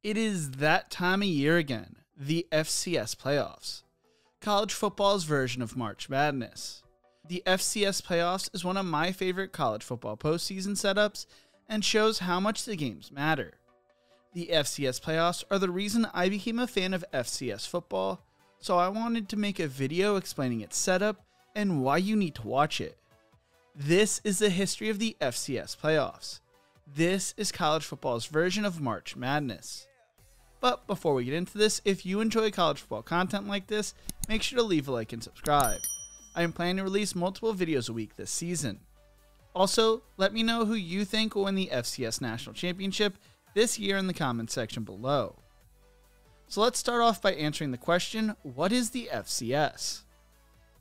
It is that time of year again, the FCS playoffs, college football's version of March Madness. The FCS playoffs is one of my favorite college football postseason setups and shows how much the games matter. The FCS playoffs are the reason I became a fan of FCS football, so I wanted to make a video explaining its setup and why you need to watch it. This is the history of the FCS playoffs. This is college football's version of March Madness. But before we get into this, if you enjoy college football content like this, make sure to leave a like and subscribe. I am planning to release multiple videos a week this season. Also, let me know who you think will win the FCS National Championship this year in the comments section below. So let's start off by answering the question, what is the FCS?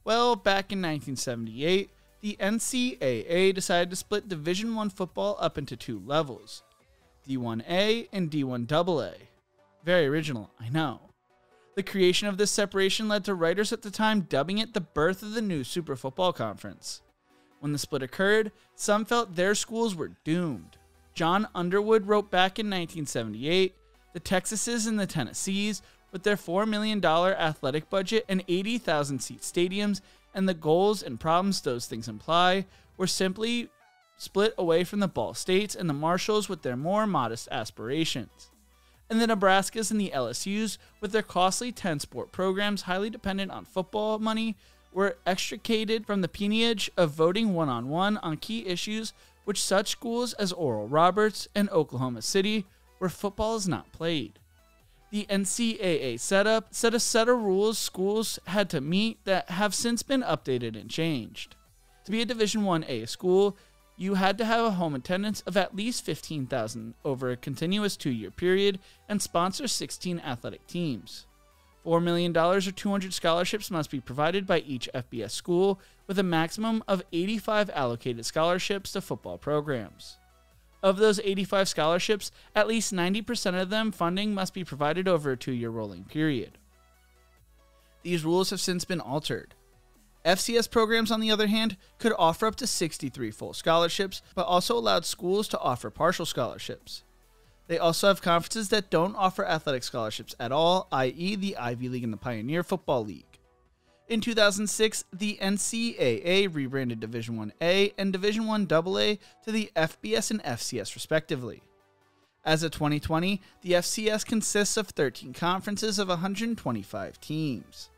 Well, back in 1978, the NCAA decided to split Division I football up into two levels, D1A and D1AA. Very original, I know. The creation of this separation led to writers at the time dubbing it the birth of the new Super Football Conference. When the split occurred, some felt their schools were doomed. John Underwood wrote back in 1978, the Texases and the Tennessees, with their $4 million athletic budget and 80,000 seat stadiums, and the goals and problems those things imply, were simply split away from the Ball States and the Marshalls with their more modest aspirations. And the Nebraskas and the LSUs, with their costly 10-sport programs highly dependent on football money, were extricated from the peonage of voting one-on-one on key issues which such schools as Oral Roberts and Oklahoma City, where football is not played. The NCAA setup set a set of rules schools had to meet that have since been updated and changed. To be a Division 1A school, you had to have a home attendance of at least 15,000 over a continuous 2-year period and sponsor 16 athletic teams. $4 million or 200 scholarships must be provided by each FBS school, with a maximum of 85 allocated scholarships to football programs. Of those 85 scholarships, at least 90% of them funding must be provided over a 2-year rolling period. These rules have since been altered. FCS programs, on the other hand, could offer up to 63 full scholarships, but also allowed schools to offer partial scholarships. They also have conferences that don't offer athletic scholarships at all, i.e. the Ivy League and the Pioneer Football League. In 2006, the NCAA rebranded Division I-A and Division I-AA to the FBS and FCS respectively. As of 2020, the FCS consists of 13 conferences of 125 teams.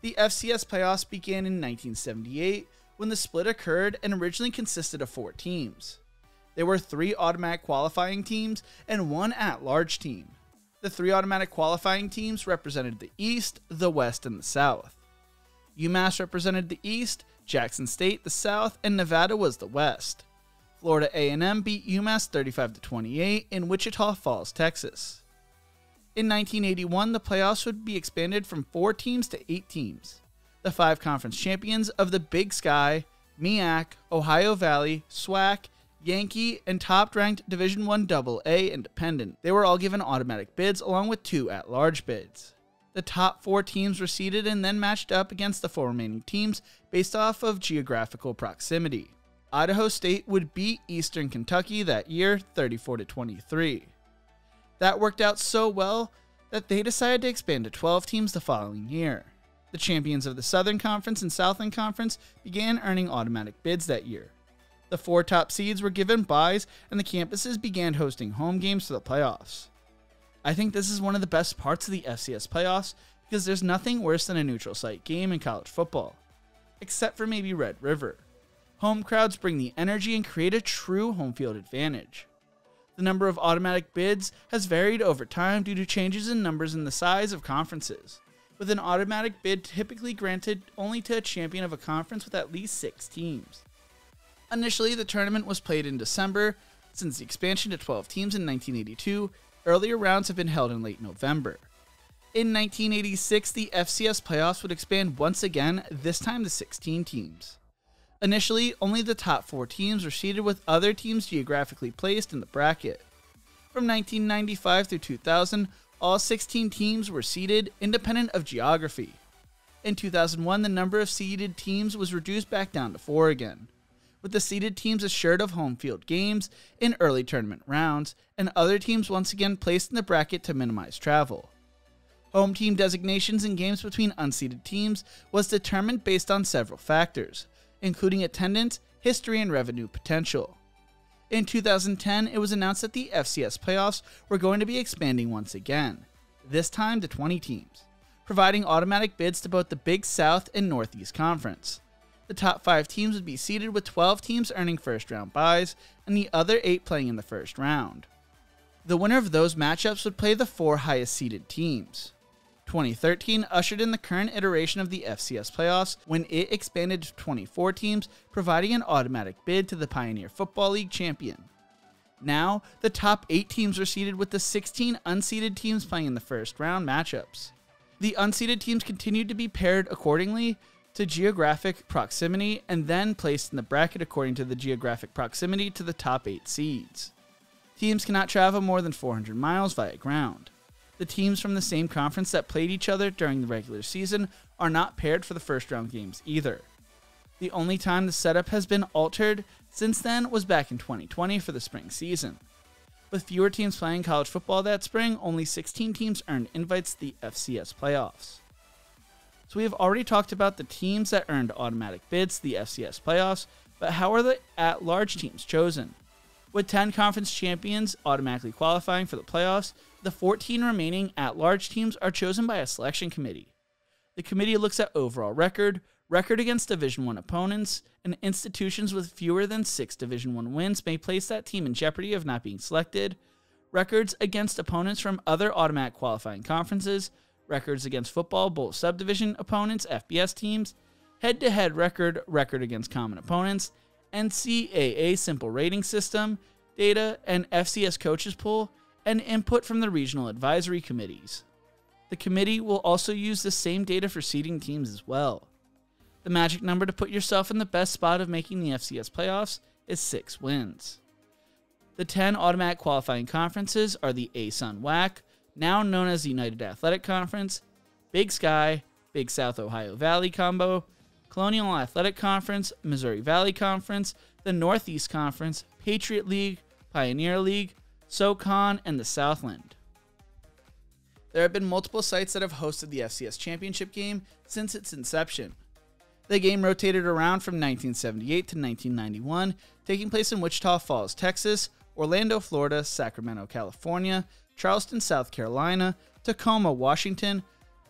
The FCS playoffs began in 1978 when the split occurred and originally consisted of 4 teams. There were 3 automatic qualifying teams and 1 at-large team. The 3 automatic qualifying teams represented the East, the West, and the South. UMass represented the East, Jackson State the South, and Nevada was the West. Florida A&M beat UMass 35-28 in Wichita Falls, Texas. In 1981, the playoffs would be expanded from 4 teams to 8 teams. The 5 conference champions of the Big Sky, MEAC, Ohio Valley, SWAC, Yankee, and top-ranked Division I-AA Independent. They were all given automatic bids along with 2 at-large bids. The top 4 teams were seeded and then matched up against the 4 remaining teams based off of geographical proximity. Idaho State would beat Eastern Kentucky that year 34-23. That worked out so well that they decided to expand to 12 teams the following year. The champions of the Southern Conference and Southland Conference began earning automatic bids that year. The 4 top seeds were given byes and the campuses began hosting home games for the playoffs. I think this is one of the best parts of the FCS playoffs because there's nothing worse than a neutral site game in college football, except for maybe Red River. Home crowds bring the energy and create a true home field advantage. The number of automatic bids has varied over time due to changes in numbers and the size of conferences, with an automatic bid typically granted only to a champion of a conference with at least 6 teams. Initially, the tournament was played in December. Since the expansion to 12 teams in 1982, earlier rounds have been held in late November. In 1986, the FCS playoffs would expand once again, this time to 16 teams. Initially, only the top 4 teams were seeded with other teams geographically placed in the bracket. From 1995 through 2000, all 16 teams were seeded independent of geography. In 2001, the number of seeded teams was reduced back down to 4 again. with the seeded teams assured of home field games in early tournament rounds, and other teams once again placed in the bracket to minimize travel. Home team designations in games between unseeded teams was determined based on several factors, including attendance, history, and revenue potential. In 2010, it was announced that the FCS playoffs were going to be expanding once again, this time to 20 teams, providing automatic bids to both the Big South and Northeast Conference. The top 5 teams would be seeded with 12 teams earning first-round byes and the other 8 playing in the first round. The winner of those matchups would play the 4 highest-seeded teams. 2013 ushered in the current iteration of the FCS playoffs when it expanded to 24 teams, providing an automatic bid to the Pioneer Football League champion. Now, the top 8 teams are seeded with the 16 unseeded teams playing in the first round matchups. The unseeded teams continued to be paired accordingly to geographic proximity and then placed in the bracket according to the geographic proximity to the top 8 seeds. Teams cannot travel more than 400 miles via ground. The teams from the same conference that played each other during the regular season are not paired for the first round games either. The only time the setup has been altered since then was back in 2020 for the spring season. With fewer teams playing college football that spring, only 16 teams earned invites to the FCS playoffs. So we have already talked about the teams that earned automatic bids to the FCS playoffs, but how are the at-large teams chosen? With 10 conference champions automatically qualifying for the playoffs, the 14 remaining at-large teams are chosen by a selection committee. The committee looks at overall record against Division I opponents, and institutions with fewer than 6 Division I wins may place that team in jeopardy of not being selected, records against opponents from other automatic qualifying conferences, records against football bowl subdivision opponents, FBS teams, head-to-head record against common opponents, NCAA simple rating system, data, and FCS coaches pool, and input from the regional advisory committees. The committee will also use the same data for seeding teams as well. The magic number to put yourself in the best spot of making the FCS playoffs is 6 wins. The 10 automatic qualifying conferences are the ASUN WAC, now known as the United Athletic Conference, Big Sky, Big South Ohio Valley Combo, Colonial Athletic Conference, Missouri Valley Conference, the Northeast Conference, Patriot League, Pioneer League, SoCon, and the Southland. There have been multiple sites that have hosted the FCS championship game since its inception. The game rotated around from 1978 to 1991, taking place in Wichita Falls, Texas, Orlando, Florida, Sacramento, California, Charleston, South Carolina, Tacoma, Washington,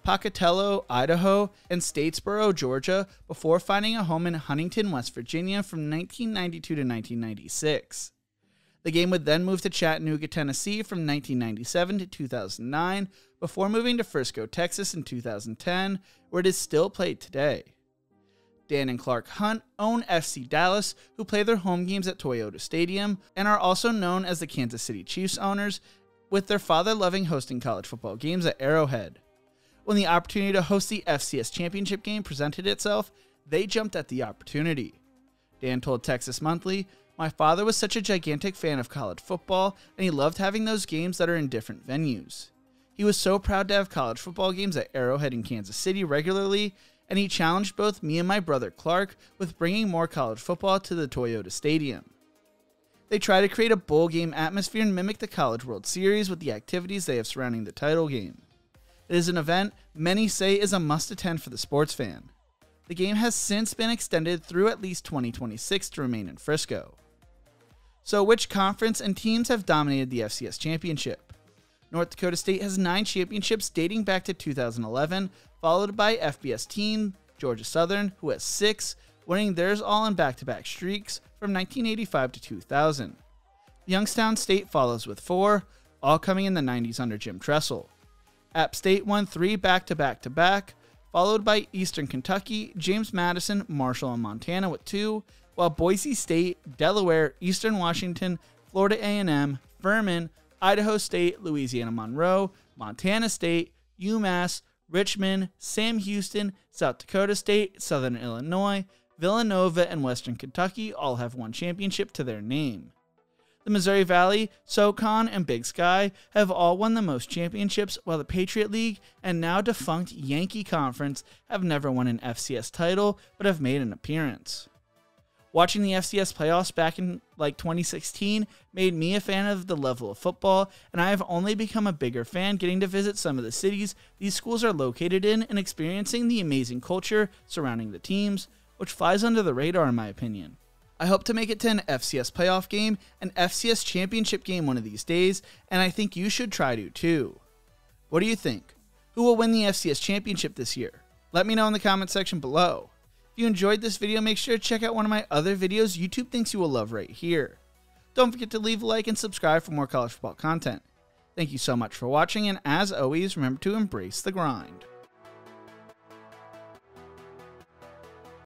Pocatello, Idaho, and Statesboro, Georgia, before finding a home in Huntington, West Virginia from 1992 to 1996. The game would then move to Chattanooga, Tennessee from 1997 to 2009, before moving to Frisco, Texas in 2010, where it is still played today. Dan and Clark Hunt own FC Dallas, who play their home games at Toyota Stadium, and are also known as the Kansas City Chiefs owners, with their father loving hosting college football games at Arrowhead. When the opportunity to host the FCS championship game presented itself, they jumped at the opportunity. Dan told Texas Monthly, "My father was such a gigantic fan of college football, and he loved having those games that are in different venues. He was so proud to have college football games at Arrowhead in Kansas City regularly, and he challenged both me and my brother Clark with bringing more college football to the Toyota Stadium. They try to create a bowl game atmosphere and mimic the College World Series with the activities they have surrounding the title game. It is an event many say is a must-attend for the sports fan. The game has since been extended through at least 2026 to remain in Frisco." So which conference and teams have dominated the FCS championship? North Dakota State has 9 championships dating back to 2011, followed by FBS team Georgia Southern, who has 6, winning theirs all in back-to-back streaks from 1985 to 2000. Youngstown State follows with 4, all coming in the 90s under Jim Tressel. App State won 3 back-to-back-to-back, followed by Eastern Kentucky, James Madison, Marshall, and Montana with 2, while Boise State, Delaware, Eastern Washington, Florida A&M, Furman, Idaho State, Louisiana Monroe, Montana State, UMass, Richmond, Sam Houston, South Dakota State, Southern Illinois, Villanova, and Western Kentucky all have one championship to their name. The Missouri Valley, SoCon, and Big Sky have all won the most championships, while the Patriot League and now defunct Yankee Conference have never won an FCS title but have made an appearance. Watching the FCS playoffs back in 2016 made me a fan of the level of football, and I have only become a bigger fan getting to visit some of the cities these schools are located in and experiencing the amazing culture surrounding the teams, which flies under the radar in my opinion. I hope to make it to an FCS playoff game, an FCS championship game one of these days, and I think you should try to too. What do you think? Who will win the FCS championship this year? Let me know in the comment section below. If you enjoyed this video, make sure to check out one of my other videos YouTube thinks you will love right here. Don't forget to leave a like and subscribe for more college football content. Thank you so much for watching, and as always, remember to embrace the grind.